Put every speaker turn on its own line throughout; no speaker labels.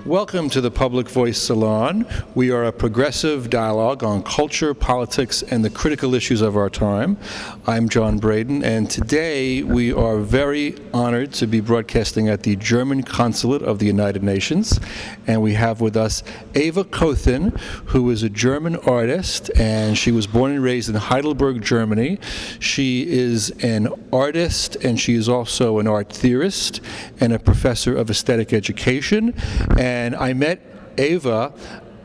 Welcome to the Public Voice Salon. We are a progressive dialogue on culture, politics, and the critical issues of our time. I'm John Bredin, and today we are very honored to be broadcasting at the German Consulate of the United Nations. And we have with us Eva Koethen, who is a German artist, and she was born and raised in Heidelberg, Germany. She is an artist, and she is also an art theorist and a professor of aesthetic education. And I met Eva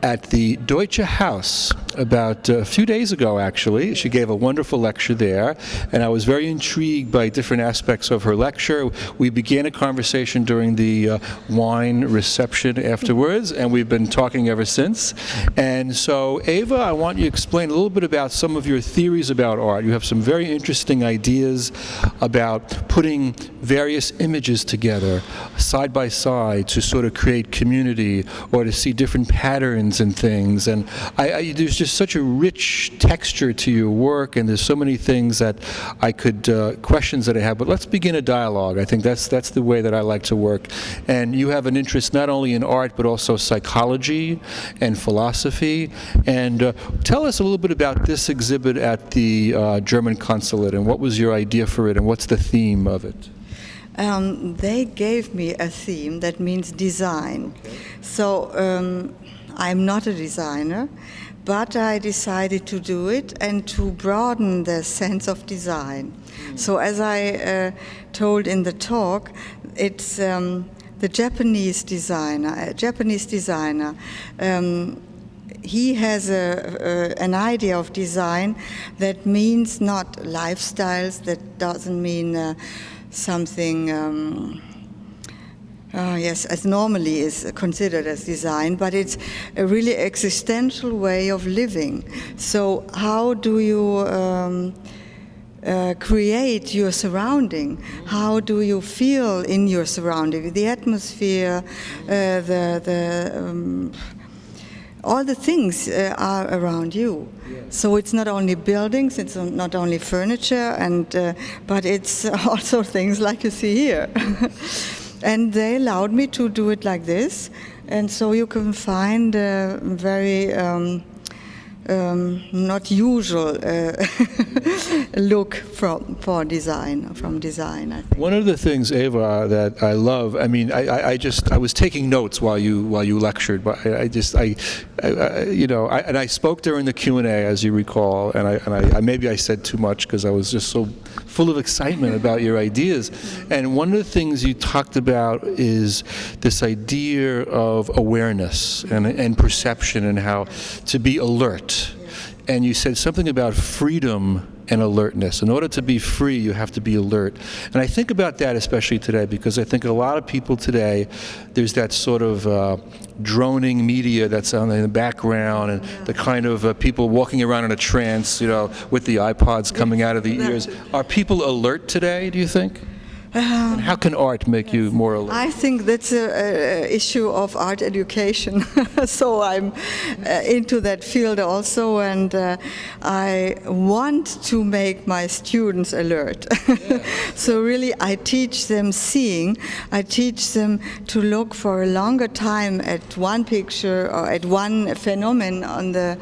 at the Deutsche Haus about a few days ago, actually. She gave a wonderful lecture there, and I was very intrigued by different aspects of her lecture. We began a conversation during the wine reception afterwards, and we've been talking ever since. And so, Eva, I want you to explain a little bit about some of your theories about art. You have some very interesting ideas about putting various images together, side by side, to sort of create community or to see different patterns and things, and there's just such a rich texture to your work, and there's so many things that I could questions that I have. But let's begin a dialogue. I think that's the way that I like to work. And you have an interest not only in art but also psychology and philosophy. And tell us a little bit about this exhibit at the German Consulate, and what was your idea for it, and what's the theme of it?
They gave me a theme that means design. Okay. So I'm not a designer, but I decided to do it and to broaden the sense of design. So as I told in the talk, it's the Japanese designer. He has an idea of design that means not lifestyles, that doesn't mean something yes, as normally is considered as design, but it's a really existential way of living. So how do you create your surrounding? How do you feel in your surrounding? The atmosphere, all the things are around you. So it's not only buildings, it's not only furniture, but it's also things like you see here. And they allowed me to do it like this, and so you can find a very not usual look from design, I think.
One of the things, Eva, that I love, I mean, I was taking notes while you lectured, but and I spoke during the Q&A, as you recall, and I maybe I said too much because I was just so full of excitement about your ideas. And one of the things you talked about is this idea of awareness and perception, and how to be alert. And you said something about freedom and alertness. In order to be free, you have to be alert. And I think about that especially today, because I think a lot of people today, there's that sort of droning media that's on in the background, and the kind of people walking around in a trance, with the iPods coming out of the ears. Are people alert today, do you think? And how can art make you more alert?
I think that's an issue of art education. So I'm into that field also, and I want to make my students alert. So really I teach them seeing. I teach them to look for a longer time at one picture or at one phenomenon on the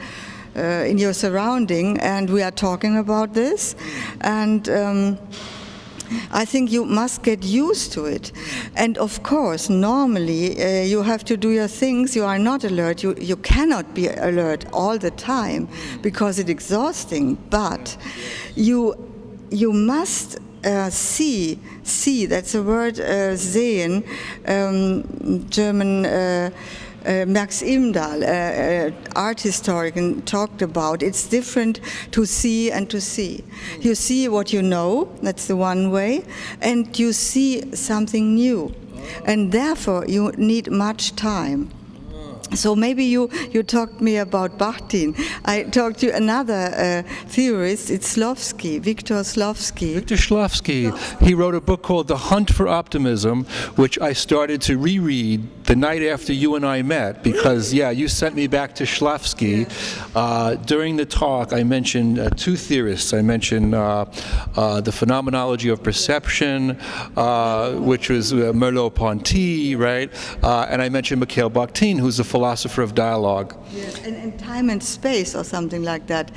in your surrounding, and we are talking about this. And I think you must get used to it. And of course, normally you have to do your things. You are not alert. You cannot be alert all the time because it's exhausting. But you must see. That's a word, sehen, German. Max Imdahl, art historian, talked about. It's different to see and to see. You see what you know, that's the one way, and you see something new. And therefore you need much time. So maybe you talked me about Bredin. I talked to another theorist. It's Victor Shklovsky.
Victor Shklovsky. He wrote a book called The Hunt for Optimism, which I started to reread the night after you and I met, because, you sent me back to Shklovsky. During the talk, I mentioned two theorists. I mentioned the phenomenology of perception, which was Merleau-Ponty, right? And I mentioned Mikhail Bakhtin, who's a philosopher of dialogue.
Yes, and time and space or something like that.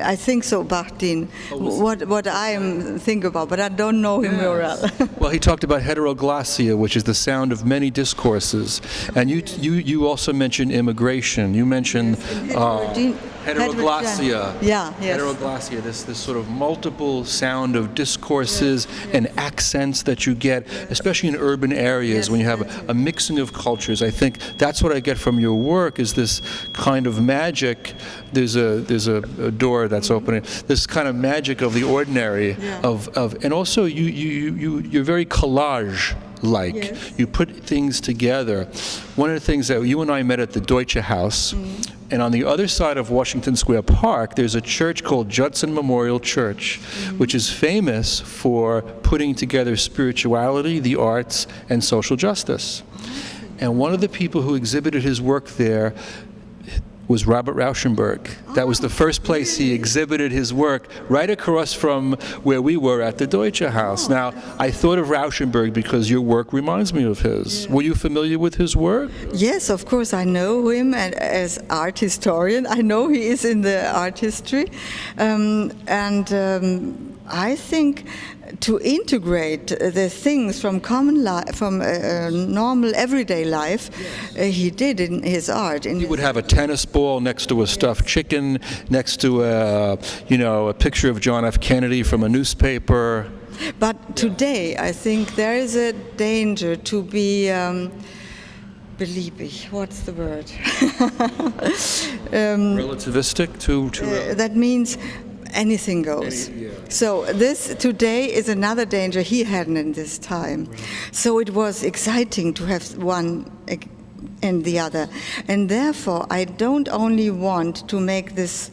I think so, Bredin. What I am think about, but I don't know him very well.
Well, he talked about heteroglossia, which is the sound of many discourses. And you also mentioned immigration. You mentioned heteroglossia.
Yeah, yes.
Heteroglossia, this sort of multiple sound of discourses and accents that you get, especially in urban areas when you have a mixing of cultures. I think that's what I get from your work, is this kind of magic. There's a door that's opening. This kind of magic of the ordinary, and also you're very collage-like.
Yes.
You put things together. One of the things that you and I met at the Deutsche House, and on the other side of Washington Square Park, there's a church called Judson Memorial Church, which is famous for putting together spirituality, the arts, and social justice. And one of the people who exhibited his work there was Robert Rauschenberg. That was the first place he exhibited his work, right across from where we were at the Deutsche House. Now, I thought of Rauschenberg because your work reminds me of his. Were you familiar with his work?
Yes, of course, I know him, and as art historian, I know he is in the art history. I think to integrate the things from common life, from normal everyday life, he did in his art.
He would have a tennis ball next to a stuffed chicken, next to a picture of John F. Kennedy from a newspaper.
But today, I think there is a danger to be believig. What's the word?
Relativistic to
that means anything goes. So this today is another danger he hadn't in this time. So it was exciting to have one and the other. And therefore, I don't only want to make this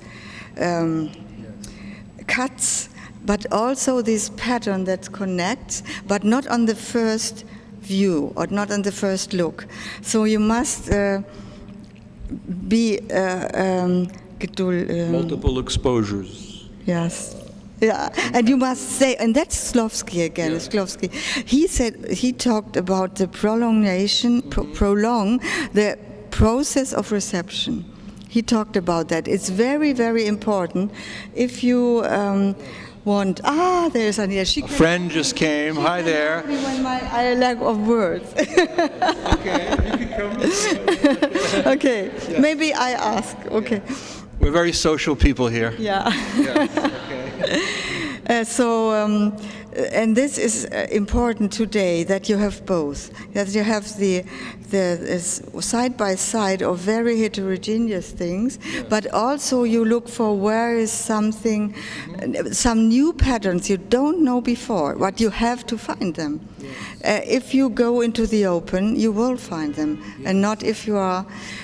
cuts, but also this pattern that connects, but not on the first view or not on the first look. So you must be
multiple exposures.
Yes. Yeah, and you must say, and that's Shklovsky again. Yeah. Shklovsky. He said, he talked about the prolong the process of reception. He talked about that. It's very, very important. If you want, there's Ania.
A friend just came. Hi there.
When I lack of words.
Okay, you can come.
Okay, yeah. Maybe I ask. Okay.
Yeah. We're very social people here.
Yeah.
Okay.
And this is important today, that you have both. That you have the side by side of very heterogeneous things, but also you look for where is something, some new patterns you don't know before, but you have to find them. If you go into the open, you will find them, and not if you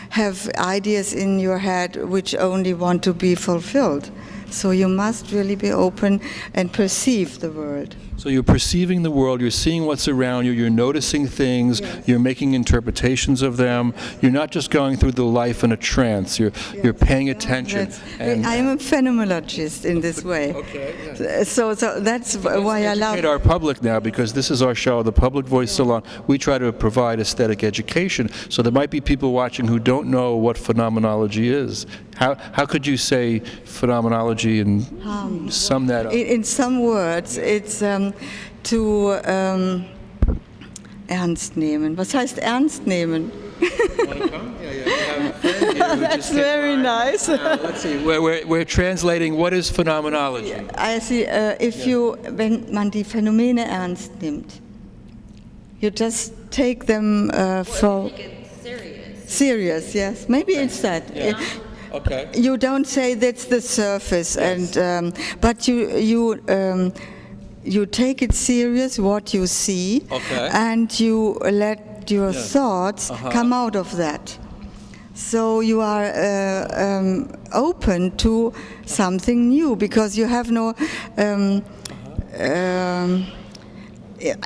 have ideas in your head which only want to be fulfilled. So you must really be open and perceive the world.
So you're perceiving the world, you're seeing what's around you, you're noticing things, you're making interpretations of them. You're not just going through the life in a trance, you're paying attention.
I am a phenomenologist in this way.
Okay.
So that's why I love
educate our public now, because this is our show, the Public Voice Salon. We try to provide aesthetic education, so there might be people watching who don't know what phenomenology is. How could you say phenomenology and sum that up?
In some words, it's to ernst nehmen. Was heißt ernst nehmen? That's very nice.
Let's see. We're translating. What is phenomenology?
I see. Wenn man die Phänomene ernst nimmt, you just take them for serious. Yes, maybe it's that.
Yeah. Okay.
You don't say that's the surface, and but you take it serious what you see, and you let your thoughts come out of that. So you are open to something new because you have no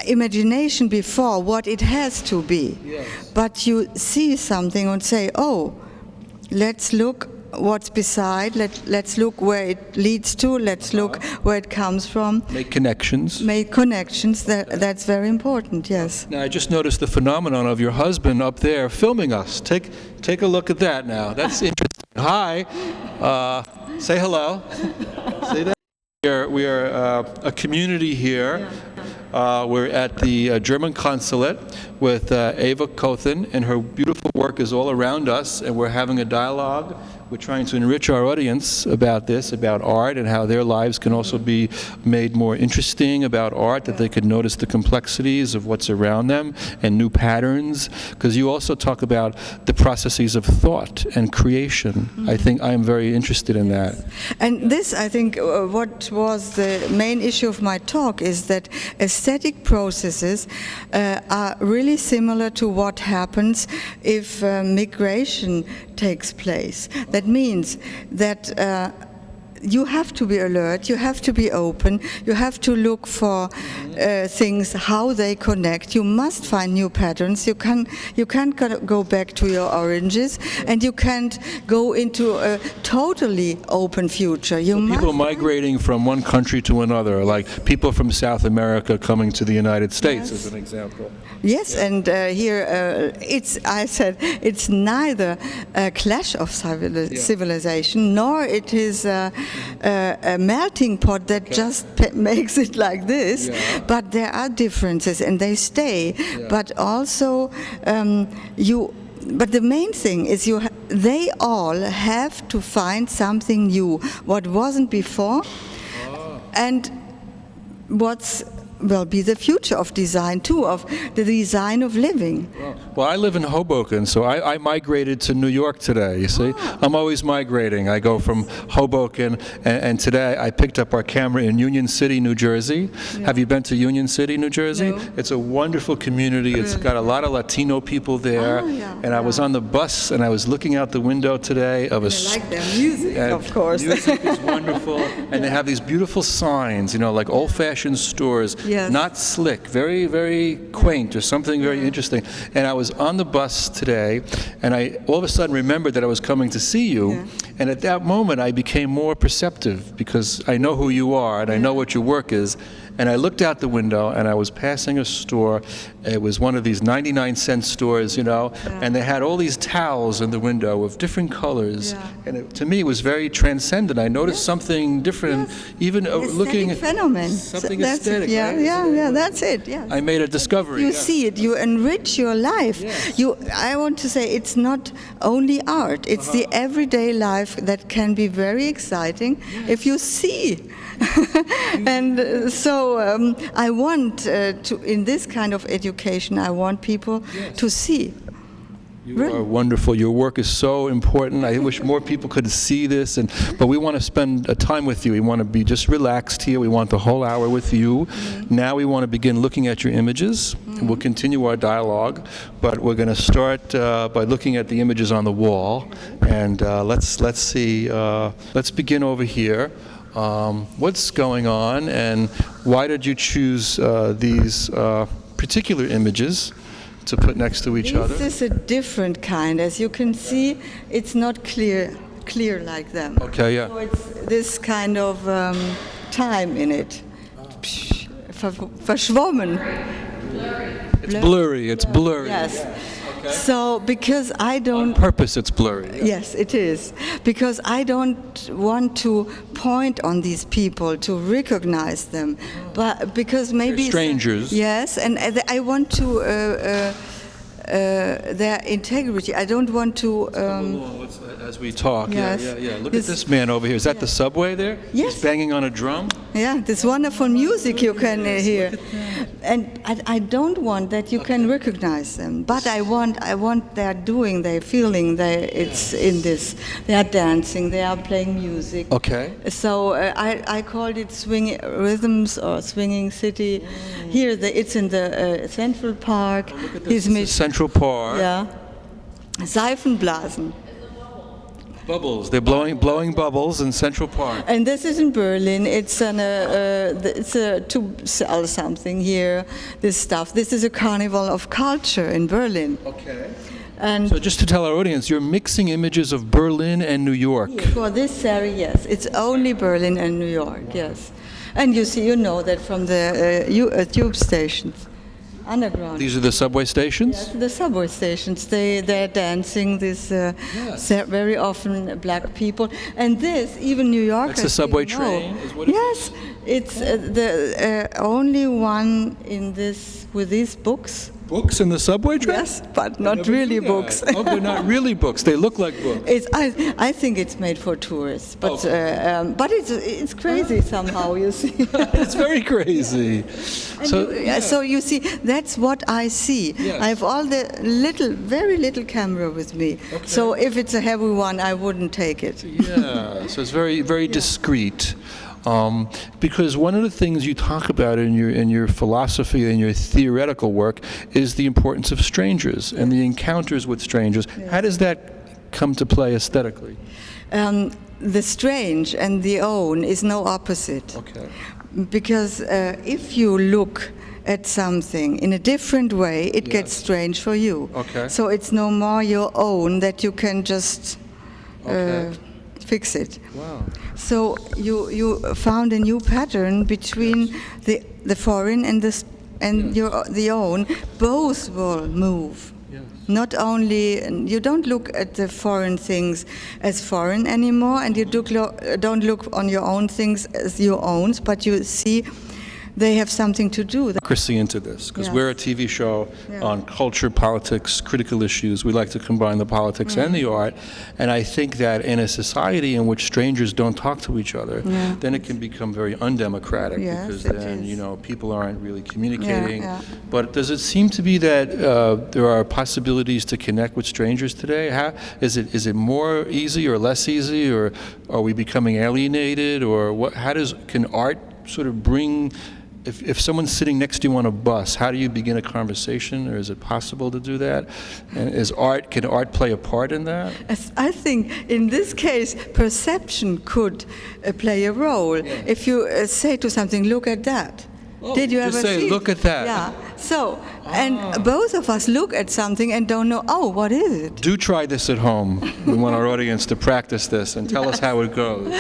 imagination before what it has to be.
Yes.
But you see something and say, oh, let's look what's beside, let's look where it leads to, let's look where it comes from.
Make connections.
Make connections, that's very important, yes.
Now, I just noticed the phenomenon of your husband up there filming us. Take a look at that now. That's interesting. Hi. Say hello. Say that. We are a community here. We're at the German consulate with Eva Koethen, and her beautiful work is all around us, and we're having a dialogue. We're trying to enrich our audience about this, about art, and how their lives can also be made more interesting about art, that they could notice the complexities of what's around them and new patterns. Because you also talk about the processes of thought and creation. I think I'm very interested in that.
And this, I think, what was the main issue of my talk is that aesthetic processes are really similar to what happens if migration takes place. That means that you have to be alert, you have to be open, you have to look for things, how they connect. You must find new patterns. You can't go back to your oranges, and you can't go into a totally open future.
People migrating from one country to another, like people from South America coming to the United States, as an example.
Yes, and here I said it's neither a clash of civilization, nor it is a melting pot that just makes it like this, but there are differences and they stay, but also but the main thing is they all have to find something new, what wasn't before, and will be the future of design too, of the design of living.
Well, I live in Hoboken, so I migrated to New York today, you see. I'm always migrating. I go from Hoboken, and today I picked up our camera in Union City, New Jersey. Have you been to Union City, New Jersey?
No.
It's a wonderful community. It's got a lot of Latino people there. And I was on the bus, and I was looking out the window today of
I like their music, of course.
Music is wonderful, and they have these beautiful signs, you know, like old-fashioned stores.
Yes.
Not slick, very, very quaint, or something very interesting. And I was on the bus today, and I all of a sudden remembered that I was coming to see you, and at that moment I became more perceptive, because I know who you are, and I know what your work is. And I looked out the window, and I was passing a store. It was one of these 99-cent stores, you know, and they had all these towels in the window of different colors. And to me, it was very transcendent. I noticed something different, even looking at something aesthetic.
Yeah, that's it. Yeah.
I made a discovery.
You see it. You enrich your life. I want to say it's not only art. It's the everyday life that can be very exciting if you see. And so I want to, in this kind of education, I want people to see.
You are wonderful. Your work is so important. I wish more people could see this. But we want to spend a time with you. We want to be just relaxed here. We want the whole hour with you. Now we want to begin looking at your images. And we'll continue our dialogue. But we're going to start by looking at the images on the wall. And let's see. Let's begin over here. What's going on, and why did you choose these particular images to put next to each other?
This is a different kind. As you can see, it's not clear like them.
Okay, yeah.
So it's this kind of time in it. Verschwommen.
It's blurry. It's blurry.
Yes. So, because I don't...
On purpose it's blurry.
Yes, it is. Because I don't want to point on these people, to recognize them. But because maybe...
They're strangers.
Yes, and I want to... their integrity. I don't want to...
as we talk.
Yes.
Yeah. Look at this man over here. Is that the subway there?
Yes.
He's banging on a drum?
Yeah, this wonderful music you can hear. And I don't want that you can recognize them, but I want they're doing, they're feeling, it's in this. They are dancing, they are playing music.
Okay.
So I called it swing rhythms or swinging city. Here it's in the Central Park.
Look at this. Central Park.
Yeah. Seifenblasen.
Bubbles. They're blowing bubbles in Central Park.
And this is in Berlin. It's to sell something here. This stuff. This is a carnival of culture in Berlin.
Okay.
And
So just to tell our audience, you're mixing images of Berlin and New York.
for this series, yes, it's only Berlin and New York. Yes, and you know that from the tube stations, underground.
These are the subway stations?
Yes, the subway stations. They're dancing. This very often black people, and this even New Yorkers.
That's a subway
didn't know.
train, is what it
Yes, it's the only one in this with these books.
Books in the subway train?
Yes, but
I
not
never
really
knew that.
books.
Oh, they're not really books. They look like books.
I think it's made for tourists, but
Okay.
but it's crazy somehow. You see.
It's very crazy.
So you see, that's what I see.
Yes.
I have all the very little camera with me.
Okay.
So if it's a heavy one, I wouldn't take it.
Yeah, so it's very, very discreet. Because one of the things you talk about in your philosophy and your theoretical work is the importance of strangers and the encounters with strangers.
Yes.
How does that come to play aesthetically?
The strange and the own is no opposite.
Okay.
Because if you look at something in a different way, it gets strange for you.
Okay.
So it's no more your own that you can just fix it.
Wow.
So you found a new pattern between the foreign and the own. Both will move.
Yes.
Not only you don't look at the foreign things as foreign anymore, and you don't look on your own things as your own, but you see they have something to do.
Democracy into this, because
Yeah.
we're a TV show
Yeah.
on culture, politics, critical issues. We like to combine the politics and the art, and I think that in a society in which strangers don't talk to each other, then it can become very undemocratic,
Yes,
because
it
then
is.
people aren't really communicating.
Yeah.
But does it seem to be that there are possibilities to connect with strangers today? How is it more easy or less easy, or are we becoming alienated, or what? Can art sort of bring? If someone's sitting next to you on a bus, how do you begin a conversation, or is it possible to do that? And can art play a part in that?
I think in this case, perception could play a role. If you say to something, "Look at that." Did you
just
ever
say,
see?
"Look at that."
Yeah. So, and both of us look at something and don't know, oh, what is it?
Do try this at home. We want our audience to practice this and tell us how it goes.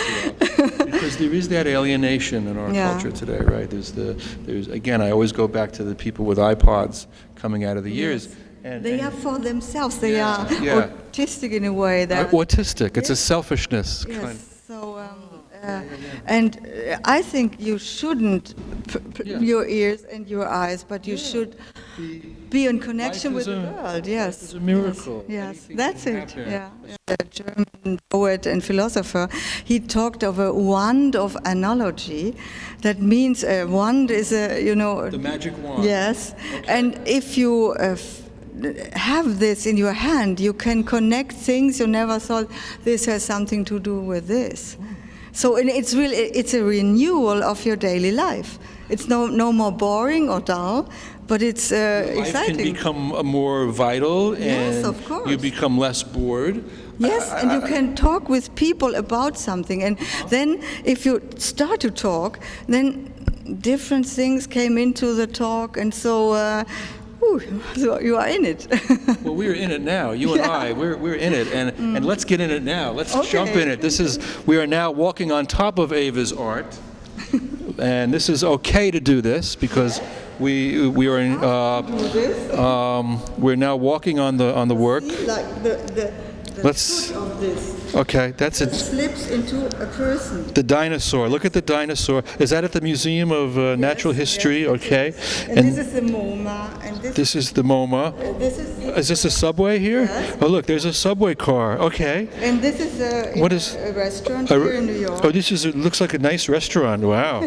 Because there is that alienation in our culture today, right? There's again, I always go back to the people with iPods coming out of the years. And
They are for themselves. They are
yeah.
autistic in a way. That
autistic. It's a selfishness kind.
Yes. So, and I think you shouldn't your ears and your eyes, but you should be in connection with the world. Yes,
It's a miracle.
Yes,
Anything
that's
can
it.
happen.
Yeah, a German poet and philosopher. He talked of a wand of analogy. That means a wand is
The magic wand.
Yes, and if you have this in your hand, you can connect things you never thought this has something to do with this. So it's a renewal of your daily life. It's no more boring or dull, but it's
Life
exciting.
can become more vital, and
Yes, of course.
you become less bored.
Yes, and you can talk with people about something, and then if you start to talk, then different things came into the talk, and so you are in it.
Well, we're in it now. You and I, we're in it, and let's get in it now. Let's jump in it. We are now walking on top of Eva's art, and this is okay to do this because we are in. We're now walking on the work.
Like the
Let's.
foot of this
Okay, that's it.
slips into a person.
The dinosaur. Look at the dinosaur. Is that at the Museum of Natural History?
Yes,
Okay.
And this is the MoMA, and
This is the MoMA.
this is
Is this a subway here?
Yes.
Oh, look, there's a subway car. Okay.
and this is
What is-
a restaurant
A-
here in New York.
Oh, it looks like a nice restaurant. Wow.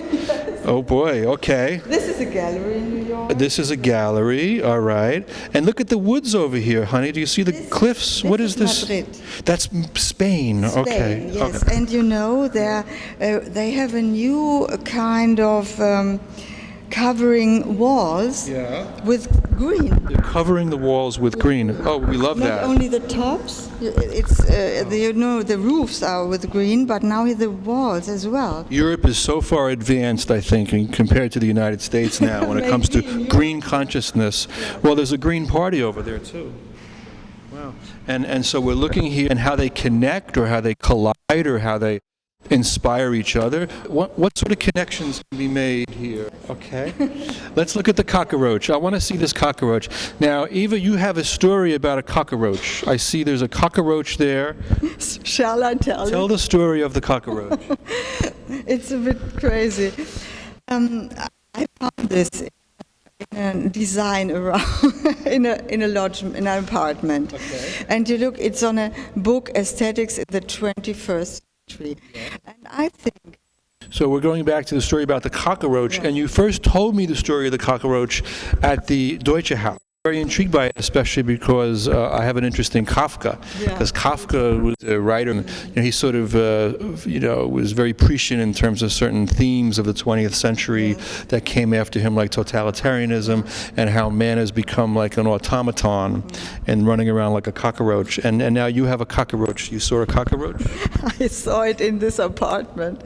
Oh boy. Okay.
This is a gallery in New York.
This is a gallery. All right. And look at the woods over here, honey. Do you see the cliffs? What is this?
Madrid.
That's Spain. Okay.
Spain, yes.
Okay.
And they have a new kind of covering walls with green.
They're covering the walls with green. Oh, we love that.
Not only the tops, it's the roofs are with green, but now the walls as well.
Europe is so far advanced, I think, compared to the United States now when it comes to green consciousness. Well, there's a green party over there too. Wow. And so we're looking here at how they connect or how they collide or how they inspire each other. What sort of connections can be made here? Okay. Let's look at the cockroach. I want to see this cockroach. Now, Eva, you have a story about a cockroach. I see there's a cockroach there.
Shall I tell you?
Tell the story of the cockroach.
It's a bit crazy. I found this in a design around in a lodge, in an apartment.
Okay.
And you look, it's on a book, Aesthetics in the 21st Century. And I think...
So we're going back to the story about the cockroach, and you first told me the story of the cockroach at the Deutsche Haus. Very intrigued by it, especially because I have an interest in Kafka. Because Kafka was a writer, and he sort of, was very prescient in terms of certain themes of the 20th century that came after him, like totalitarianism, and how man has become like an automaton and running around like a cockroach. And now you have a cockroach. You saw a cockroach?
I saw it in this apartment.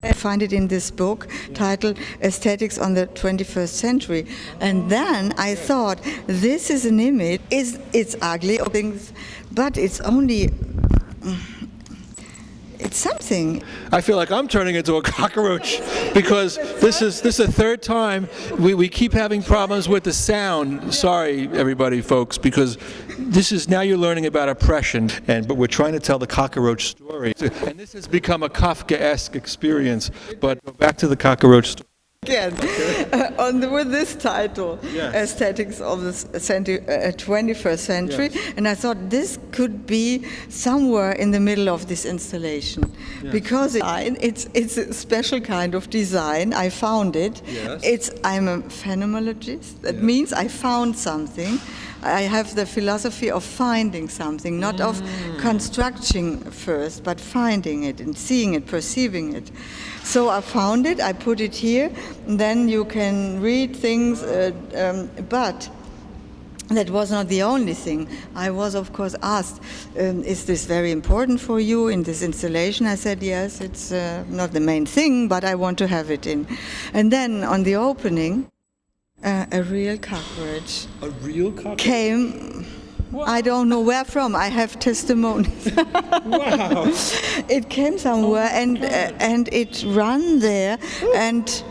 I find it in this book titled Aesthetics on the 21st Century. And then I thought, this is an image, it's ugly, but it's only, it's something.
I feel like I'm turning into a cockroach because this is the third time we keep having problems with the sound. Sorry, everybody, folks, because this is now you're learning about oppression, but we're trying to tell the cockroach story. And this has become a Kafkaesque experience. But go back to the cockroach story.
Again, with this title, Aesthetics of the 21st Century, and I thought this could be somewhere in the middle of this installation, because it's a special kind of design. I found it. I'm a phenomenologist. That means I found something. I have the philosophy of finding something, not of constructing first, but finding it and seeing it, perceiving it. So I found it, I put it here, and then you can read things, but that was not the only thing. I was, of course, asked, is this very important for you in this installation? I said, yes, it's not the main thing, but I want to have it in. And then on the opening, a real cockroach.
A real cockroach?
Came, I don't know where from, I have testimonies.
Wow.
It came somewhere and it ran there and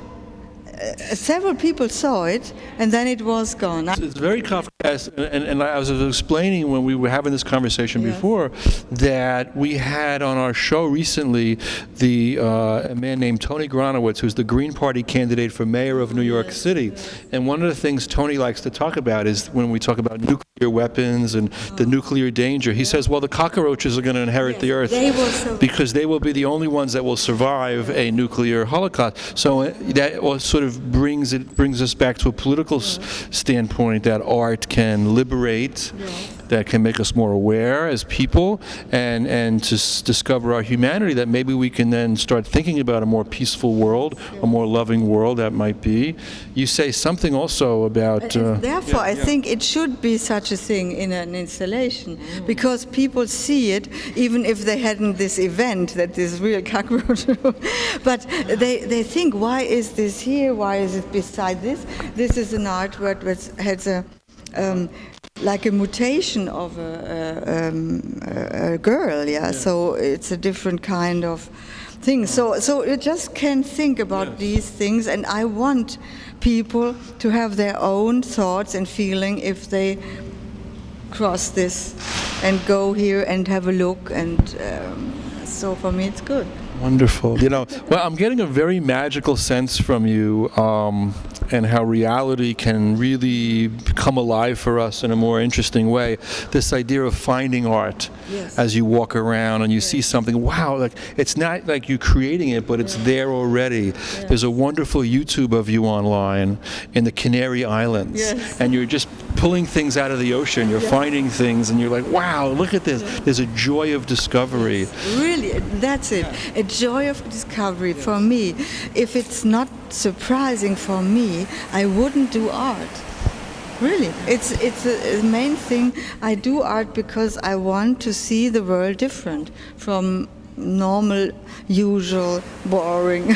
several people saw it, and then it was gone.
It's very Kafkaesque, and I was explaining when we were having this conversation before that we had on our show recently a man named Tony Gronowitz, who's the Green Party candidate for mayor of New York City. And one of the things Tony likes to talk about is when we talk about nuclear weapons and the nuclear danger, he says, well, the cockroaches are going to inherit the earth because they will be the only ones that will survive a nuclear holocaust. So that sort of brings us back to a political standpoint, that art can liberate, that can make us more aware as people, and to discover our humanity, that maybe we can then start thinking about a more peaceful world, a more loving world that might be. You say something also about...
therefore, I think it should be such a thing in an installation, because people see it, even if they hadn't this event, that this real cockroach, but they think, why is this here? Why is it beside this? This is an artwork that has a like a mutation of a girl, so it's a different kind of thing. So you just can think about these things, and I want people to have their own thoughts and feeling if they cross this and go here and have a look, and so for me it's good.
Wonderful. Well, I'm getting a very magical sense from you, and how reality can really come alive for us in a more interesting way. This idea of finding art as you walk around and you see something, wow, like it's not like you're creating it, but it's there already. There's a wonderful YouTube of you online in the Canary Islands, and you're just pulling things out of the ocean, you're finding things, and you're like, wow, look at this. There's a joy of discovery.
Really, that's it. A joy of discovery for me. If it's not surprising for me, I wouldn't do art. Really, it's the main thing. I do art because I want to see the world different from normal, usual, boring.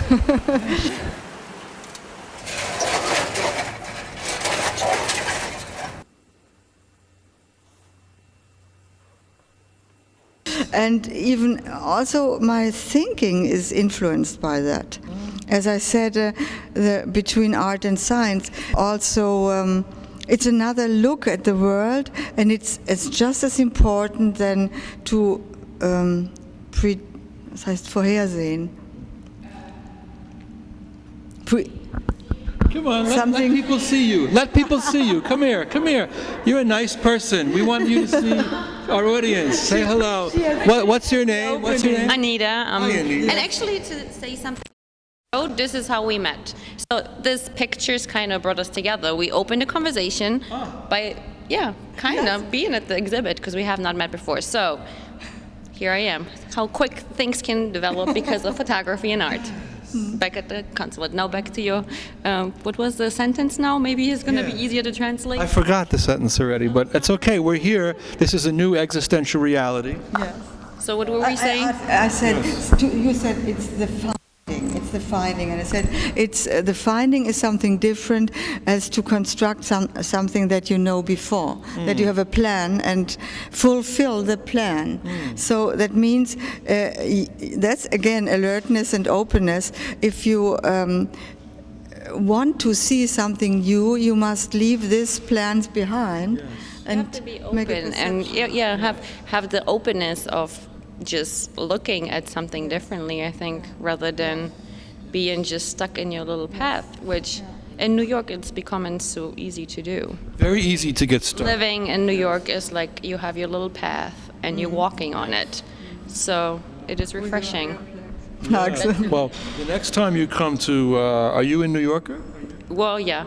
And even also my thinking is influenced by that. As I said, between art and science, also it's another look at the world, and it's just as important than to was heißt vorhersehen.
Come on, let people see you. Let people see you. Come here, come here. You're a nice person. We want you to see our audience. Say hello. What's your name? What's your name?
Anita.
Hi, Anita.
And actually, to say something, this is how we met. So this pictures kind of brought us together. We opened a conversation by, kind of being at the exhibit because we have not met before. So here I am. How quick things can develop because of photography and art. Back at the consulate. Now back to your, what was the sentence now? Maybe it's going to be easier to translate.
I forgot the sentence already, but it's okay. We're here. This is a new existential reality.
Yes.
So what were we saying?
I said, you said it's the finding. It's the finding, and I said it's the finding is something different as to construct something that you know before, that you have a plan and fulfill the plan. So that means that's again alertness and openness. If you want to see something new, you must leave these plans behind.
You
and
have to be open
make a
and
perception.
have the openness of just looking at something differently, I think, rather than being just stuck in your little path, which in New York it's becoming so easy to do.
Very easy to get stuck.
Living in New York is like you have your little path and you're walking on it. So it is refreshing.
Well, the next time you come to, are you a New Yorker?
Well, yeah.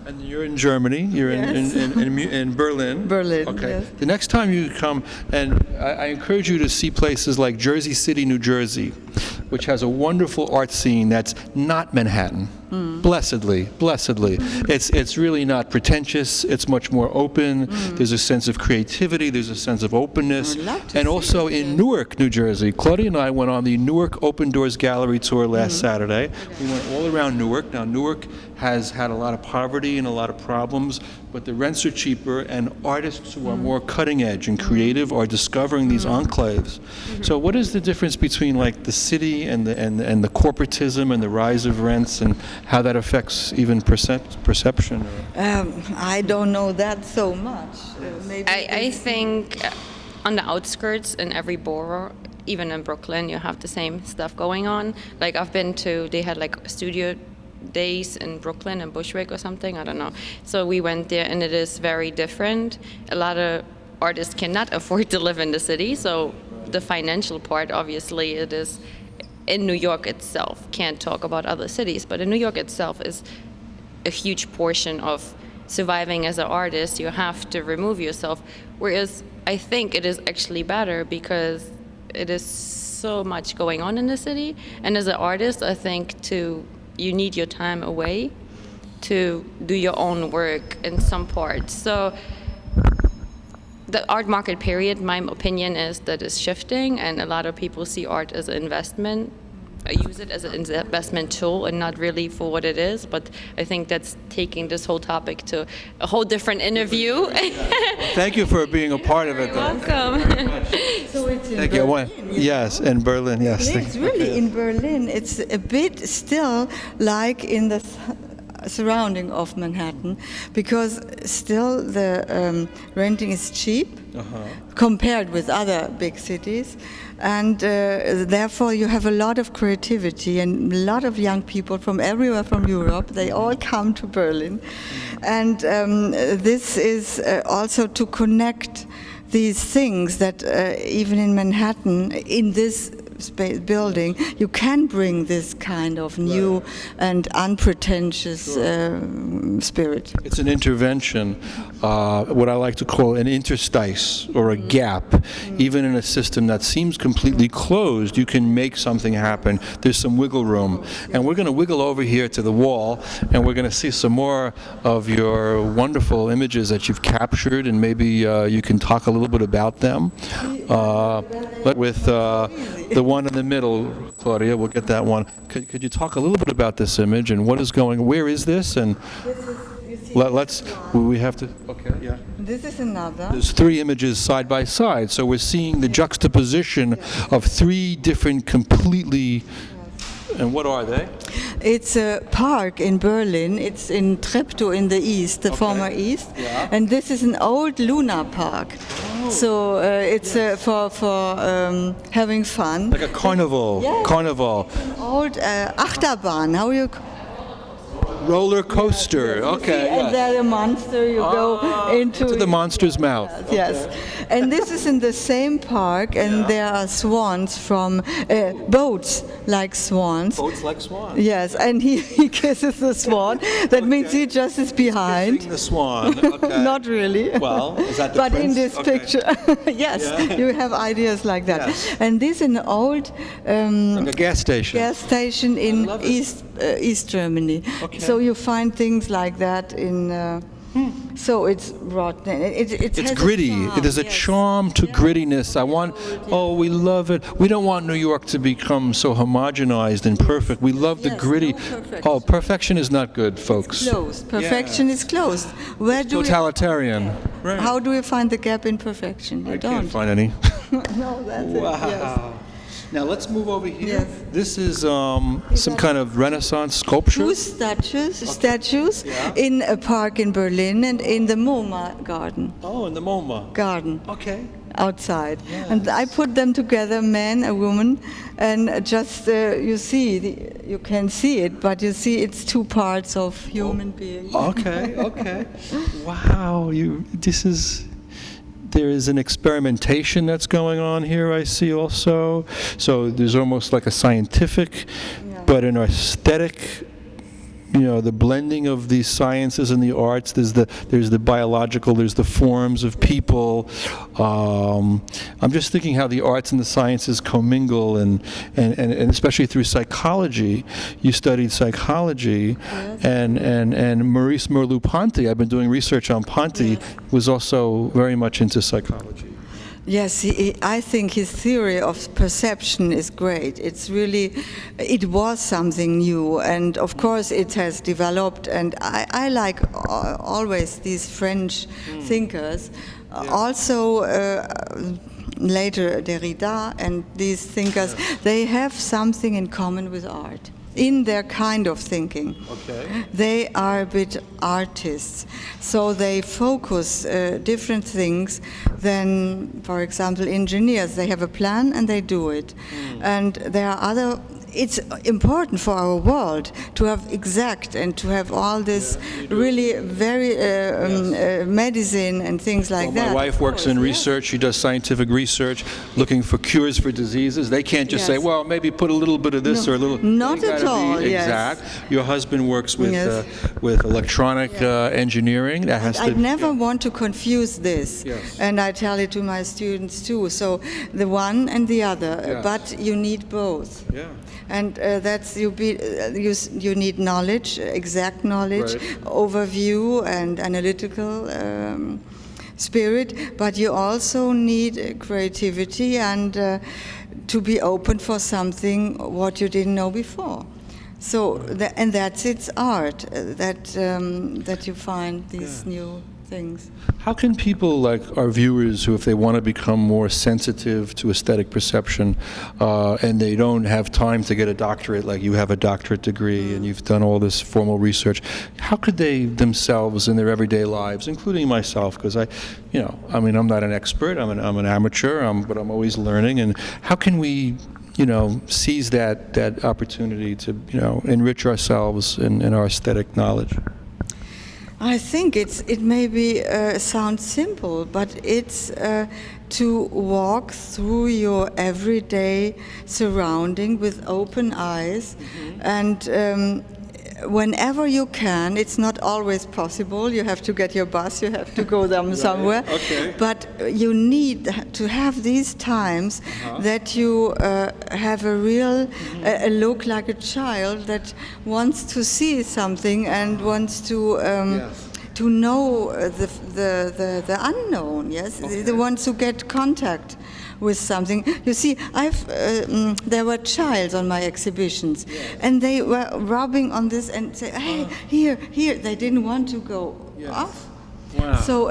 And you're in Germany. You're in Berlin.
Berlin,
Okay.
yes.
The next time you come, and I encourage you to see places like Jersey City, New Jersey, which has a wonderful art scene that's not Manhattan. Blessedly. It's really not pretentious. It's much more open. There's a sense of creativity. There's a sense of openness.
I'd love to
And
see
also in Newark, New Jersey. Claudia and I went on the Newark Open Doors Gallery tour last Saturday. We went all around Newark. Now, Newark has had a lot of poverty and a lot of problems, but the rents are cheaper, and artists who are more cutting edge and creative are discovering these enclaves. So what is the difference between like the city and the corporatism and the rise of rents, and how that affects even perception?
I don't know that so much. Maybe
I think on the outskirts in every borough, even in Brooklyn, you have the same stuff going on. Like I've been to, they had like studio days in Brooklyn and Bushwick or something, I don't know. So we went there and it is very different. A lot of artists cannot afford to live in the city, so the financial part, obviously, it is in New York itself. Can't talk about other cities, but in New York itself is a huge portion of surviving as an artist. You have to remove yourself, whereas I think it is actually better because it is so much going on in the city, and as an artist, I think you need your time away to do your own work in some parts. So the art market period, my opinion is that is shifting, and a lot of people see art as an investment. I use it as an investment tool and not really for what it is, but I think that's taking this whole topic to a whole different interview.
Thank you for being a part of it.
You're welcome.
So it's in
Thank you.
Berlin.
Yes, in Berlin, yes.
It's really in Berlin. It's a bit still like in the surrounding of Manhattan, because still the renting is cheap compared with other big cities, and therefore you have a lot of creativity and a lot of young people from everywhere from Europe. They all come to Berlin, and this is also to connect these things that even in Manhattan, in this building, you can bring this kind of new and unpretentious spirit.
It's an intervention, what I like to call an interstice or a gap. Even in a system that seems completely closed, you can make something happen. There's some wiggle room. And we're going to wiggle over here to the wall, and we're going to see some more of your wonderful images that you've captured, and maybe you can talk a little bit about them. With the one in the middle, Claudia, we'll get that one. Could you talk a little bit about this image and what is going, where is this? And we have to, okay, yeah.
This is another.
There's 3 images side by side, so we're seeing the juxtaposition of 3 different completely, and what are they?
It's a park in Berlin. It's in Treptow in the east, the former east.
Yeah.
And this is an old Luna Park. Oh. So it's for having fun.
Like a carnival.
Yes.
Carnival.
Old Achterbahn. How you?
Roller coaster. Okay.
And there's a monster. You go into
the monster's mouth.
Yes. And this is in the same park, and there are swans from boats like swans.
Boats like swans.
Yes, and he kisses the swan. That means he just is behind.
Kissing the swan. Okay.
Not really.
Well, is that the
but
prince?
in this picture, yes, you have ideas like that.
Yes.
And this is an old
like a gas station.
Gas station in East Germany.
Okay.
So you find things like that in. So it's rotten. It's
gritty. There's a charm to grittiness. We love it. We don't want New York to become so homogenized and perfect. We love the gritty.
No
perfection is not good, folks.
It's closed. Perfection is closed. Where do
totalitarian. Right.
How do we find the gap in perfection? You
I
don't.
can't find any.
No, that's
wow.
it. Yes.
Now let's move over here.
Yes.
This is some kind of Renaissance sculpture.
2 statues in a park in Berlin and in the MoMA garden.
Oh, in the MoMA
Garden.
Okay.
Outside.
Yes.
And I put them together, man, a woman, and just you can see it, but you see it's 2 parts of human being.
Okay. Wow. There is an experimentation that's going on here, I see also. So there's almost like a scientific, but an aesthetic, the blending of these sciences and the arts. There's the biological, there's the forms of people. I'm just thinking how the arts and the sciences commingle, and especially through psychology. You studied psychology, and Maurice Merleau-Ponty, I've been doing research on Ponty, was also very much into psychology.
Yes, I think his theory of perception is great. It was something new, and of course it has developed, and I like always these French thinkers. Also, later Derrida and these thinkers, they have something in common with art. In their kind of thinking.
Okay.
They are a bit artists, so they focus different things than, for example, engineers. They have a plan and they do it. And there are other. It's important for our world to have exact and to have all this really very medicine and things like that.
My wife works in research. She does scientific research, looking for cures for diseases. They can't just say, well, maybe put a little bit of this or a little.
Not at all.
Exact. Your husband works with electronic engineering. That has
I never want to confuse this, and I tell it to my students too. So the one and the other, but you need both.
Yeah.
And that's you need knowledge, exact knowledge, overview and analytical spirit, but you also need creativity and to be open for something what you didn't know before. So and that's its art that you find these new things.
How can people like our viewers, who if they want to become more sensitive to aesthetic perception, and they don't have time to get a doctorate, like you have a doctorate degree and you've done all this formal research, how could they themselves in their everyday lives, including myself, because I'm not an expert, I'm an amateur, but I'm always learning, and how can we seize that opportunity to enrich ourselves in our aesthetic knowledge?
I think it maybe sounds simple, but it's to walk through your everyday surrounding with open eyes, and whenever you can. It's not always possible. You have to get your bus. You have to go them somewhere.
Okay.
But you need to have these times that you have a real a look like a child that wants to see something and wants to to know the unknown. Yes, they want to get contact with something. You see, there were childs on my exhibitions, and they were rubbing on this and say, "Hey, here." They didn't want to go off.
Wow.
So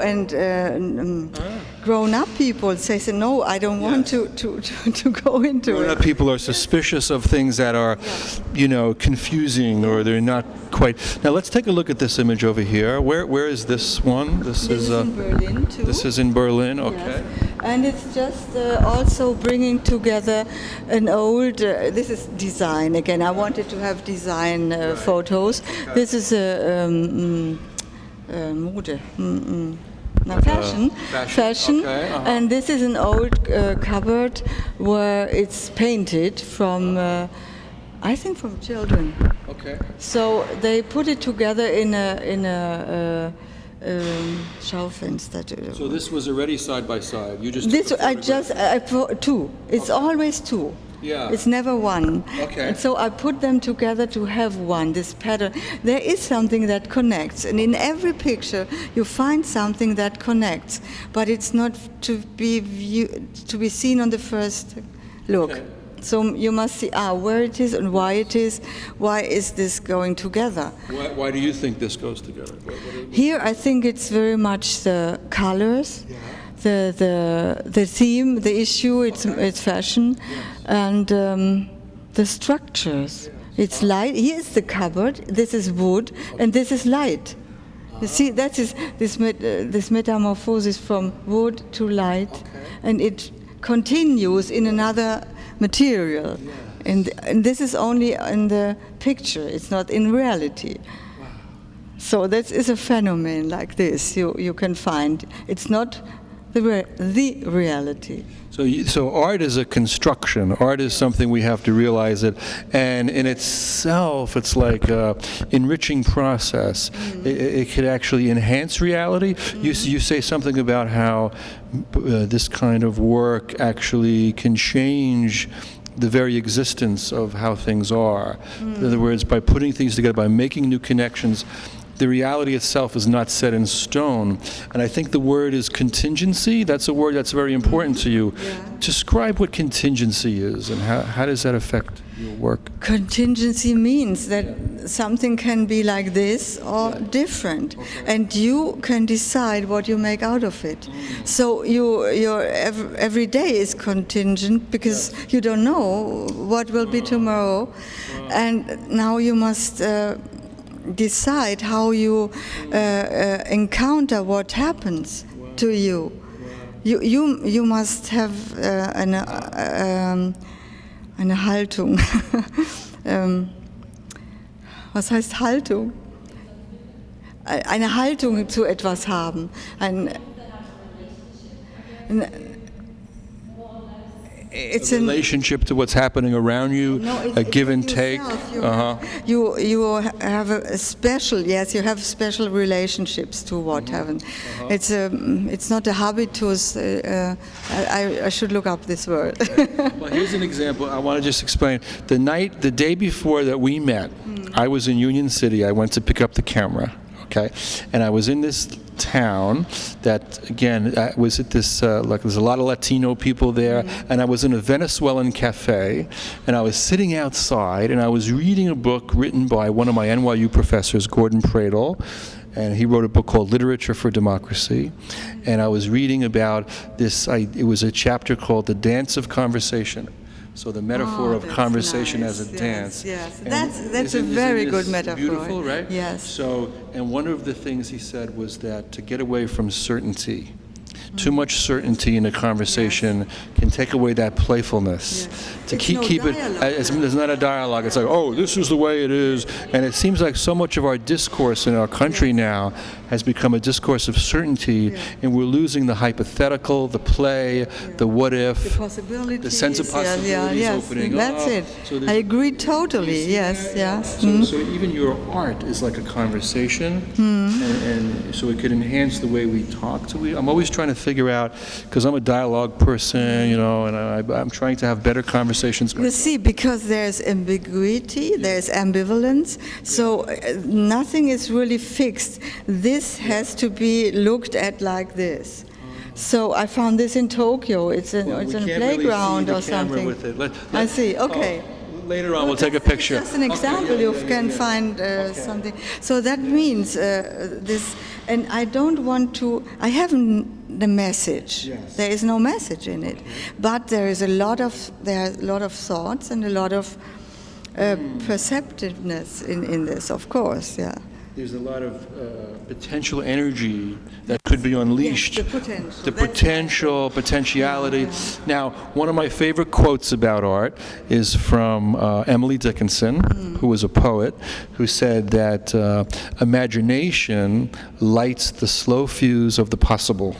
grown-up people say, "No, I don't want to go into it."
Grown-up people are suspicious of things that are, confusing, or they're not quite. Now let's take a look at this image over here. Where is this one? This is
in Berlin too.
This is in Berlin. Okay.
Yes. And it's just also bringing together an old. This is design again. I wanted to have design photos. Okay. This is a mode. No, fashion.
Okay,
And this is an old cupboard where it's painted from, I think, from children.
Okay.
So they put it together in a Schaufenster.
So this was already side by side. You just
This I put two. It's always two.
Yeah.
It's never one.
Okay.
And so I put them together to have one, this pattern. There is something that connects, and in every picture you find something that connects, but it's not to be seen on the first look.
Okay.
So you must see where it is and why it is. Why is this going together?
Why do you think this goes together?
Here I think it's very much the colors.
Yeah.
The theme, the issue, it's fashion, and the structures. It's light. Here's the cupboard. This is wood, and this is light. You see, that is this metamorphosis from wood to light, and it continues in another material. And this is only in the picture. It's not in reality. So that is a phenomenon like this. You can find. It's not the reality.
So art is a construction. Art is something we have to realize it, and in itself, it's like an enriching process. It could actually enhance reality. You say something about how this kind of work actually can change the very existence of how things are. In other words, by putting things together, by making new connections, the reality itself is not set in stone. And I think the word is contingency. That's a word that's very important to you.
Yeah.
Describe what contingency is, and how does that affect your work?
Contingency means that something can be like this or different, and you can decide what you make out of it. So your every day is contingent because you don't know what will be tomorrow, and now you must decide how you encounter what happens to you. You must have eine Haltung. Was heißt Haltung? Eine Haltung zu etwas haben. It's
a relationship to what's happening around you, a give and take.
You have a special, you have special relationships to what happened. It's not a habitus. I should look up this word.
Well, here's an example. I want to just explain. The day before that we met, I was in Union City. I went to pick up the camera. Okay, and I was in this town that, again, was at this, there's a lot of Latino people there, and I was in a Venezuelan cafe, and I was sitting outside, and I was reading a book written by one of my NYU professors, Gordon Pradle, and he wrote a book called Literature for Democracy, and I was reading about this, it was a chapter called The Dance of Conversation. So the metaphor of conversation as a dance.
Yes, that's a very good metaphor.
Beautiful, right?
Yes.
So, and one of the things he said was that to get away from certainty, Too much certainty in a conversation can take away that playfulness. To
It's
keep
no
it,
dialogue.
there's not a dialogue. It's like, oh, this is the way it is. And it seems like so much of our discourse in our country now has become a discourse of certainty, and we're losing the hypothetical, the play, the what if,
The possibilities.
the sense of possibilities
yes,
opening
that's
up.
it.
So there's-
I agree totally. Yes, yes.
So even your art is like a conversation, and so it could enhance the way we talk. I'm always trying to figure out, because I'm a dialogue person, you know, and I'm trying to have better conversations.
You see, because there's ambiguity, there's ambivalence, so nothing is really fixed. This has to be looked at like this. So I found this in Tokyo. It's in a playground or something. I see. Okay.
Later on, we'll take a picture.
Just an example. You can find something. So that means this, and I don't want to. I haven't the message.
Yes.
There is no message in it, but there are a lot of thoughts and a lot of perceptiveness in this. Of course, yeah.
There's a lot of potential energy that could be unleashed.
Yes, the potential.
The potentiality. Now, one of my favorite quotes about art is from Emily Dickinson, who was a poet, who said that imagination lights the slow fuse of the possible.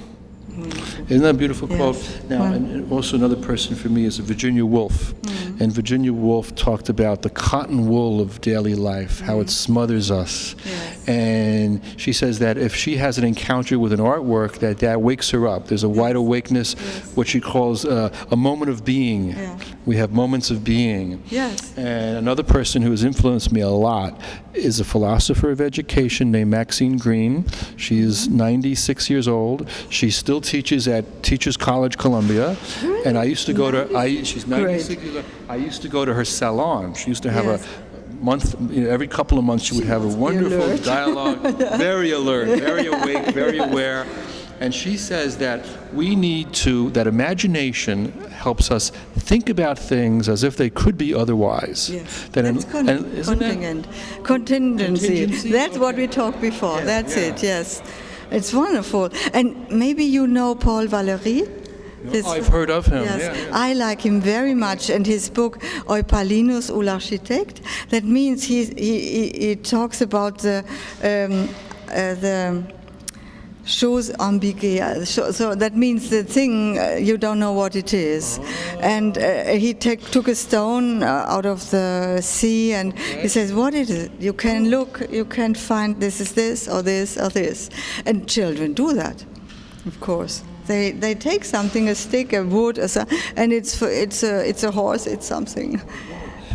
Isn't that a beautiful quote? Now, and also another person for me is Virginia Woolf. And Virginia Woolf talked about the cotton wool of daily life, how it smothers us.
Yes.
And she says that if she has an encounter with an artwork, that wakes her up. There's a wide awakeness, what she calls a moment of being.
Yeah.
We have moments of being.
Yes.
And another person who has influenced me a lot is a philosopher of education named Maxine Green. She is 96 years old. She still teaches at Teachers College, Columbia.
Really?
And I used to go to, she's 96 years old. I used to go to her salon. She used to have a month, every couple of months she would have a wonderful
alert.
dialogue, very alert, very awake, very aware. And she says that we need to, that imagination helps us think about things as if they could be otherwise.
Yes.
That
That's contingency. That's what we talked before.
Yeah,
That's
yeah.
it, yes. It's wonderful. And maybe you know Paul Valéry?
I've heard of him.
Yes,
Yeah.
I like him very much, and his book Eupalinus ou l'architecte. That means he talks about the choses ambiguës. So that means the thing you don't know what it is. And he took a stone out of the sea, and he says, "What is it? You can look, you can find this is this or this or this." And children do that, of course. They take something, a stick, a wood, and it's a horse, it's something.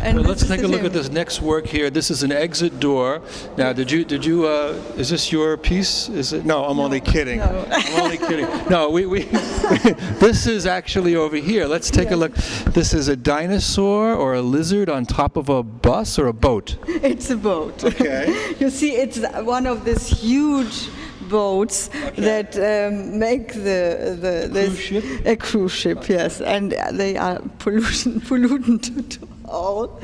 And
Well, let's take a look at this next work here. This is an exit door. Now, did you? Is this your piece? Is it? No, I'm only kidding.
No.
I'm only kidding. No, we this is actually over here. Let's take a look. This is a dinosaur or a lizard on top of a bus or a boat.
It's a boat.
Okay.
You see, it's one of these huge boats that make
Cruise ship?
a cruise ship, yes, and they are pollutant all.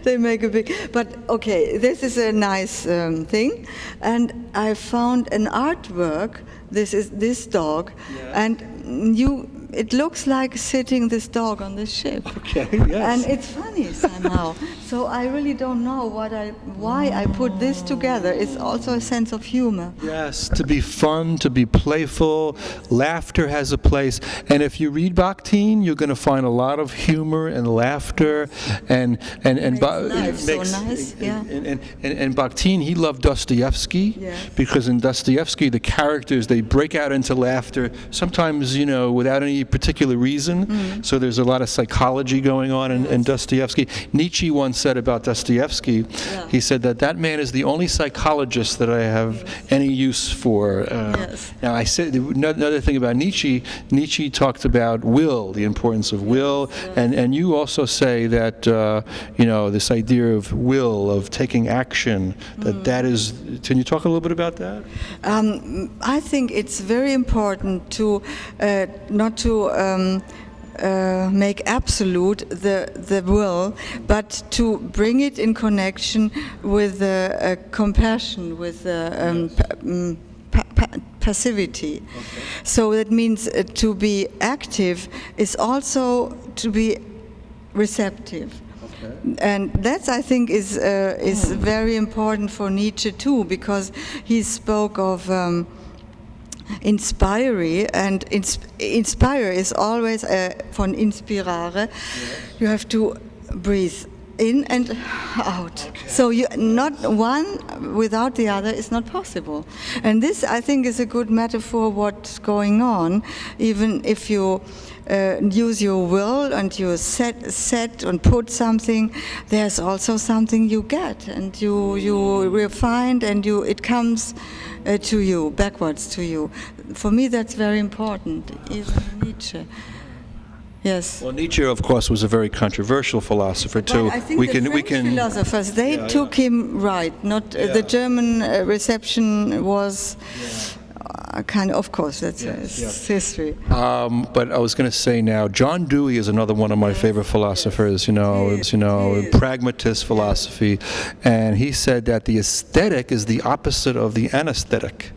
They make a big. But okay, this is a nice thing, and I found an artwork. This is this dog, and it looks like sitting this dog on this ship.
Okay. Yes.
And it's funny somehow. So I really don't know why I put this together. It's also a sense of humor.
Yes, to be fun, to be playful. Laughter has a place. And if you read Bakhtin, you're going to find a lot of humor and laughter. And
life so nice, yeah.
And Bakhtin, he loved Dostoevsky,
Yes.
because in Dostoevsky, the characters, they break out into laughter, sometimes, without any particular reason. So there's a lot of psychology going on in Dostoevsky. Nietzsche once said about Dostoevsky, he said that man is the only psychologist that I have any use for. Now, I said another thing about Nietzsche talked about will, the importance of will, and you also say that, this idea of will, of taking action, that is, can you talk a little bit about that?
I think it's very important to not to make absolute the will, but to bring it in connection with compassion, with passivity.
Okay.
So that means to be active is also to be receptive.
Okay.
And that, I think, is very important for Nietzsche too, because he spoke of inspire, and inspire is always von inspirare.
Yes.
You have to breathe in and out.
Okay.
So you, not one without the other is not possible. And this, I think, is a good metaphor what's going on. Even if you use your will and you set and put something, there's also something you get, and you refine, and it comes to you, backwards to you. For me, that's very important, even Nietzsche. Yes.
Well, Nietzsche, of course, was a very controversial philosopher too.
But I think the French philosophers, they took him right. Not the German reception was kind of course, that's history.
But I was going to say now, John Dewey is another one of my favorite philosophers. Pragmatist philosophy, and he said that the aesthetic is the opposite of the anesthetic.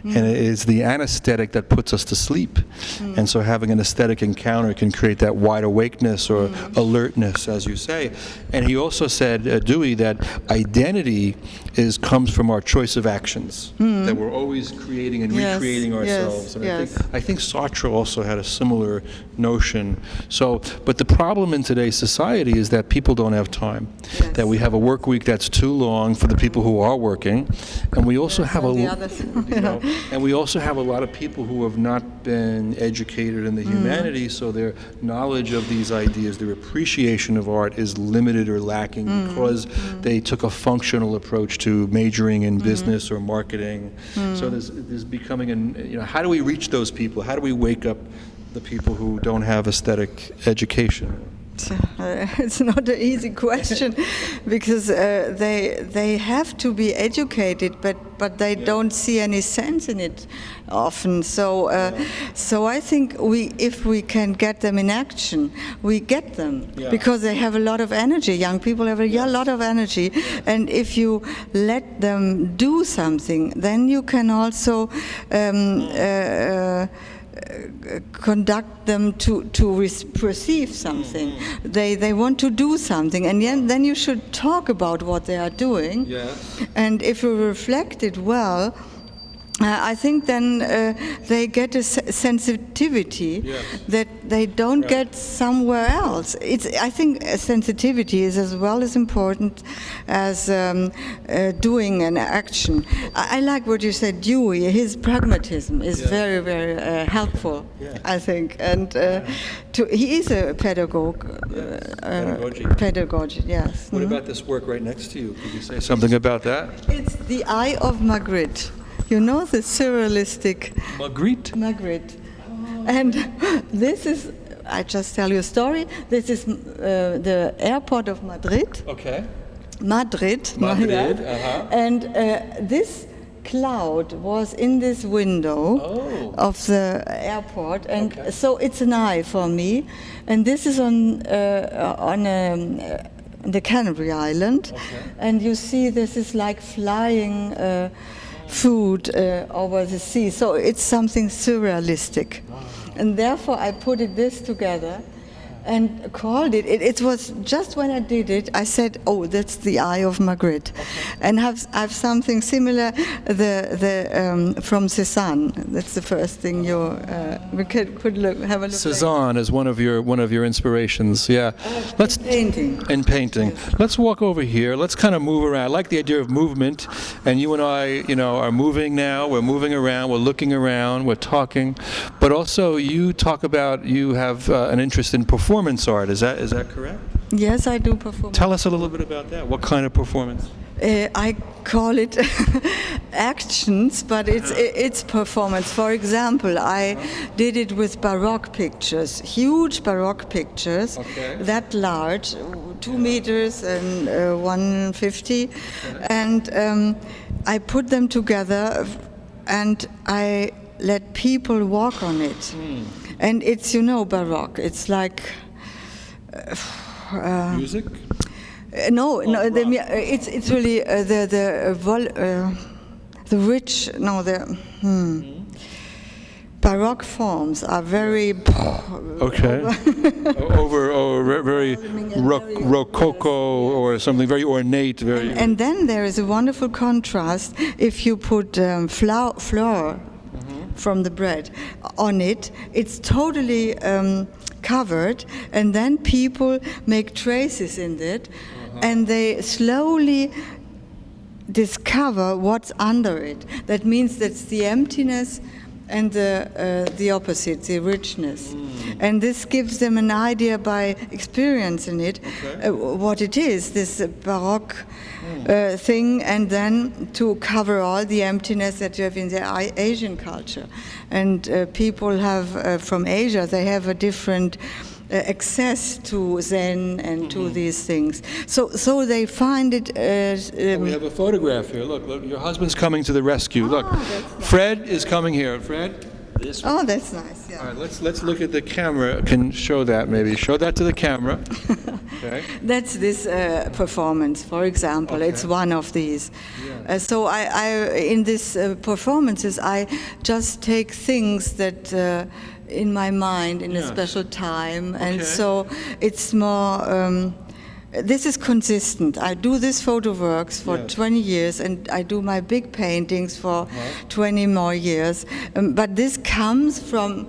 And it is the anesthetic that puts us to sleep. And so having an aesthetic encounter can create that wide awakeness or alertness, as you say. And he also said, Dewey, that identity comes from our choice of actions, that we're always creating and recreating ourselves. And I think Sartre also had a similar notion. So, but the problem in today's society is that people don't have time, that we have a work week that's too long for the people who are working, and we also have and we also have a lot of people who have not been educated in the humanities, so their knowledge of these ideas, their appreciation of art is limited or lacking because they took a functional approach to majoring in business or marketing. So there's becoming how do we reach those people? How do we wake up the people who don't have aesthetic education?
It's not an easy question because they have to be educated, but they don't see any sense in it often. So I think if we can get them in action, we get them because they have a lot of energy. Young people have a lot of energy, and if you let them do something, then you can also conduct them to perceive something. They want to do something, and then you should talk about what they are doing.
Yes.
And if you reflect it well, I think then they get a sensitivity that they don't get somewhere else. I think sensitivity is as well as important as doing an action. I like what you said, Dewey. His pragmatism is very, very helpful, I think. And he is a pedagogue. Pedagogy, yes.
What about this work right next to you? Could you say something about that?
It's The Eye of Magritte. You know the surrealistic Magritte. And this is, I just tell you a story. This is the airport of Madrid.
Okay.
Madrid. And this cloud was in this window of the airport, and so it's an eye for me. And this is on the Canary Island, and you see this is like flying food over the sea. So it's something surrealistic. And therefore I put this together and called it. It was just when I did it, I said, "Oh, that's the Eye of Magritte," and I've something similar. From Cézanne. That's the first thing we could have a look.
Cézanne is one of your inspirations. Yeah.
Painting.
In painting. Let's walk over here. Let's kind of move around. I like the idea of movement, and you and I, are moving now. We're moving around. We're looking around. We're talking, but also you talk about you have an interest in performance art. Is that correct?
Yes, I do performance.
Tell us a little bit about that. What kind of performance?
I call it actions, but it's performance. For example, I did it with Baroque pictures, huge Baroque pictures, that large, 2 meters and 150, and I put them together, and I let people walk on it. And it's, Baroque. It's like
music.
No, it's really the rich. No, Baroque forms are very
Okay. Very rococo or something very ornate. Very.
And then there is a wonderful contrast if you put flour from the bread on it. It's totally covered, and then people make traces in it, and they slowly discover what's under it. That means that's the emptiness and the opposite, the richness. And this gives them an idea by experiencing it, what it is, this Baroque thing, and then to cover all the emptiness that you have in the Asian culture. And people have, from Asia, they have a different access to Zen and to these things. So they find it...
we have a photograph here. Look, your husband's coming to the rescue. Look, Fred is coming here. Fred?
Oh, that's nice. Yeah.
All right, let's look at the camera. Can show that maybe. Show that to the camera. Okay.
That's this performance, for example.
Okay.
It's one of these.
Yeah.
So I in these performances, I just take things that in my mind in a special time, and so it's more. This is consistent. I do these photo works for 20 years, and I do my big paintings for 20 more years. But this comes from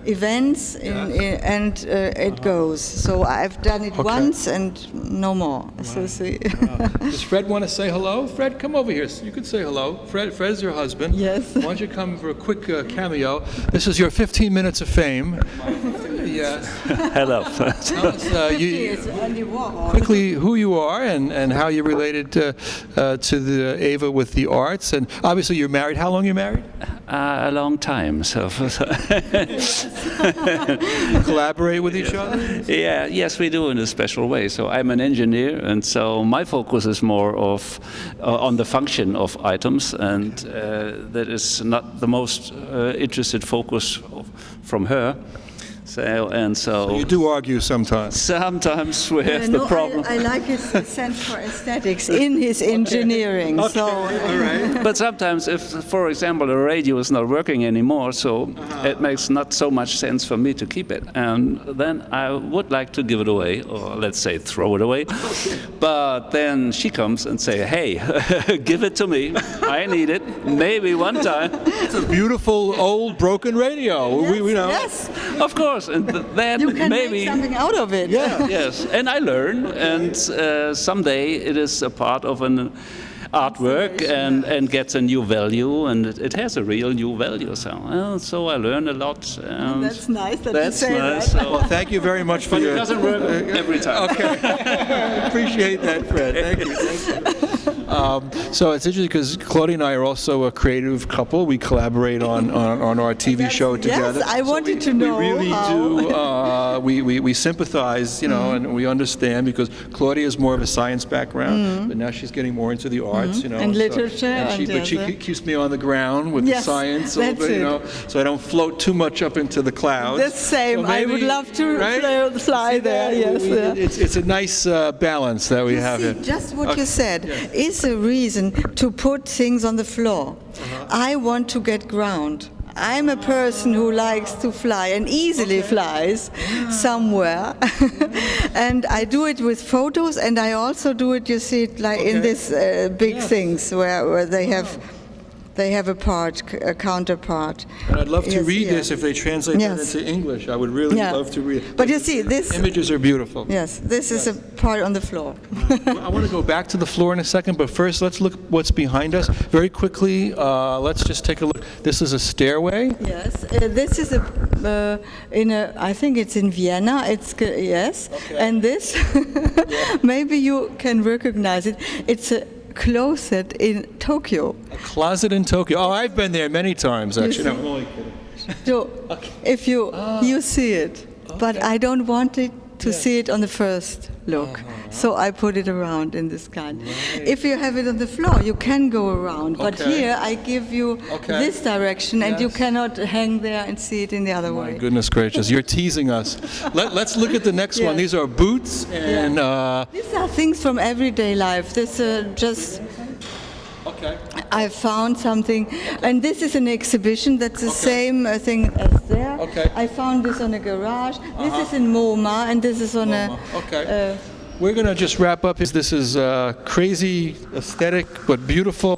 events, and it goes. So I've done it once and no more. Right. So see.
Does Fred want to say hello? Fred, come over here. You could say hello. Fred's your husband.
Yes.
Why don't you come for a quick cameo? This is your 15 minutes of fame. Yes.
Hello.
Tell us, quickly who you are and how you're related to the Eva with the arts, and obviously you're married. How long are you married?
A long time. So
collaborate with each other.
Yes, we do in a special way. So I'm an engineer, and so my focus is more of on the function of items, and that is not the most interested focus from her. So
you do argue sometimes.
Sometimes we have the problem.
I like his sense for aesthetics in his engineering.
Okay.
So,
all right.
But sometimes, if, for example, the radio is not working anymore, so it makes not so much sense for me to keep it, and then I would like to give it away, or let's say throw it away. But then she comes and say, "Hey, give it to me. I need it. Maybe one time."
It's a beautiful old broken radio.
yes,
we know.
yes.
Of course, and then
You can
maybe
make something out of it.
Yeah.
yes, and I learn, and someday it is a part of an artwork and gets a new value, and it has a real new value. So I learn a lot. And
That's nice that
that's
you say
nice.
that.
So,
Well, thank you very much for
but
your.
it doesn't work every time.
Okay. Appreciate that, Fred. Thank you. So it's interesting because Claudia and I are also a creative couple. We collaborate on our TV show together.
Yes, I wanted to know
We really
how.
do. We sympathize, and we understand because Claudia is more of a science background, but now she's getting more into the arts,
And literature,
But she keeps me on the ground with the
Yes,
science, a little
that's
bit, so I don't float too much up into the clouds.
The same.
So
I would love to fly there. Yes.
It's a nice balance that we have here.
Just what you said is a reason to put things on the floor. I want to get ground. I'm a person who likes to fly and easily flies somewhere. And I do it with photos, and I also do it, you see it like in this big things where they have a counterpart.
And I'd love to read
yeah.
this if they translate that
Yes.
into English. I would really love to read it.
But you see, this
Images are beautiful.
Yes, this is a part on the floor.
I want to go back to the floor in a second, but first let's look what's behind us. Very quickly, let's just take a look. This is a stairway.
Yes, this is I think it's in Vienna. Yes, and this, maybe you can recognize it. It's a closet in Tokyo.
A closet in Tokyo. Oh, I've been there many times, actually. No, I'm only kidding.
So, if you see it, but I don't want it to see it on the first look. So I put it around in this kind.
Right.
If you have it on the floor, you can go around. But here I give you this direction, and you cannot hang there and see it in the other way.
My goodness gracious, you're teasing us. Let's look at the next one. These are boots and...
These are things from everyday life. This just...
Okay.
I found something, and this is an exhibition that's the same thing as there.
Okay.
I found this on a garage. This is in MoMA, and this is on
MoMA. Okay. We're going to just wrap up. This is crazy, aesthetic, but beautiful,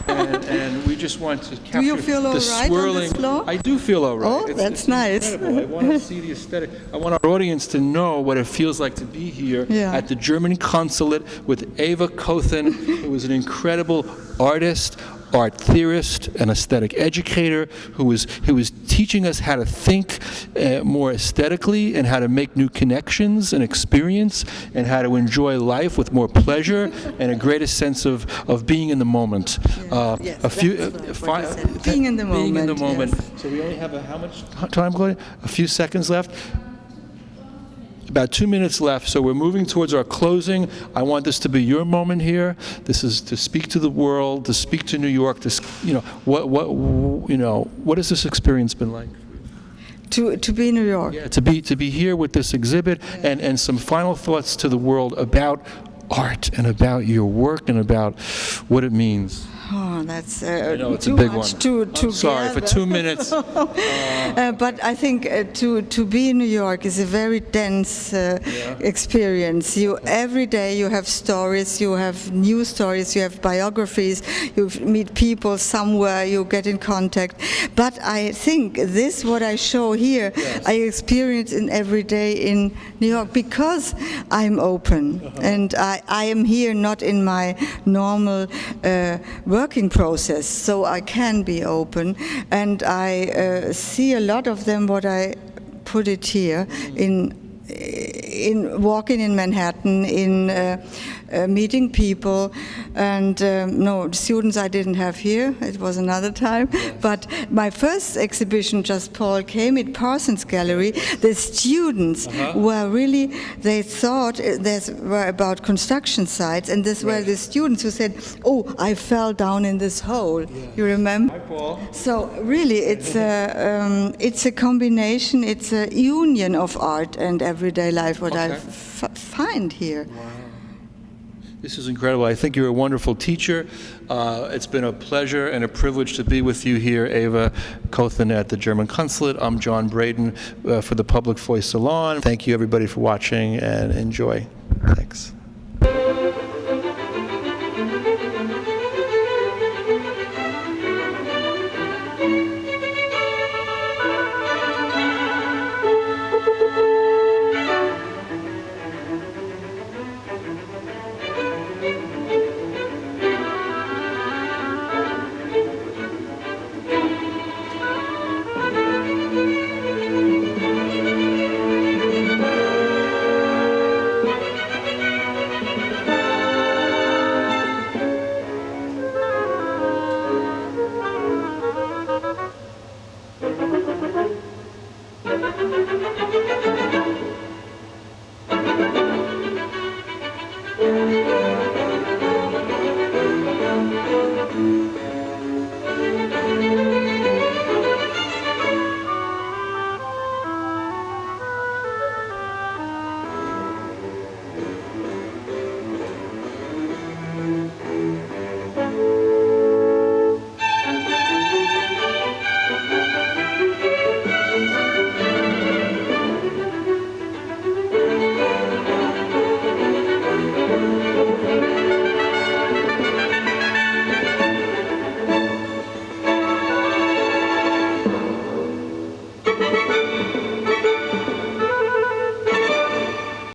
and we just want to capture
you feel all
the
right on
swirling.
this floor?
I do feel all right.
Oh, that's nice.
Incredible. I want to see the aesthetic. I want our audience to know what it feels like to be here at the German consulate with Eva Koethen, who is an incredible artist, art theorist, an aesthetic educator who is teaching us how to think more aesthetically and how to make new connections and experience and how to enjoy life with more pleasure and a greater sense of being in the moment.
Being in the moment.
Being in the moment.
Yes.
So we only have how much time, Claudia? A few seconds left. About 2 minutes left, so we're moving towards our closing. I want this to be your moment here. This is to speak to the world, to speak to New York. What has this experience been like?
To be in New York.
Yeah, to be here with this exhibit, and some final thoughts to the world about art and about your work and about what it means.
Oh, that's
I know it's
too
a big
much
one.
to
Sorry for 2 minutes.
But I think to be in New York is a very dense experience. Every day you have stories, you have new stories, you have biographies, you meet people somewhere, you get in contact. But I think this, what I show here, I experience in every day in New York because I'm open and I am here not in my normal working process, so I can be open, and I see a lot of them. What I put it here in walking in Manhattan, in meeting people, and no, students I didn't have here, it was another time, but my first exhibition, Just Paul, came at Parsons Gallery. The students were really, they thought this were about construction sites, and this were the students who said, oh, I fell down in this hole. You remember?
Hi, Paul.
So really, it's a combination, it's a union of art and everyday life, what I find here.
Wow. This is incredible. I think you're a wonderful teacher. It's been a pleasure and a privilege to be with you here, Eva Koethen, at the German Consulate. I'm John Bredin for the Public Voice Salon. Thank you, everybody, for watching, and enjoy. Thanks.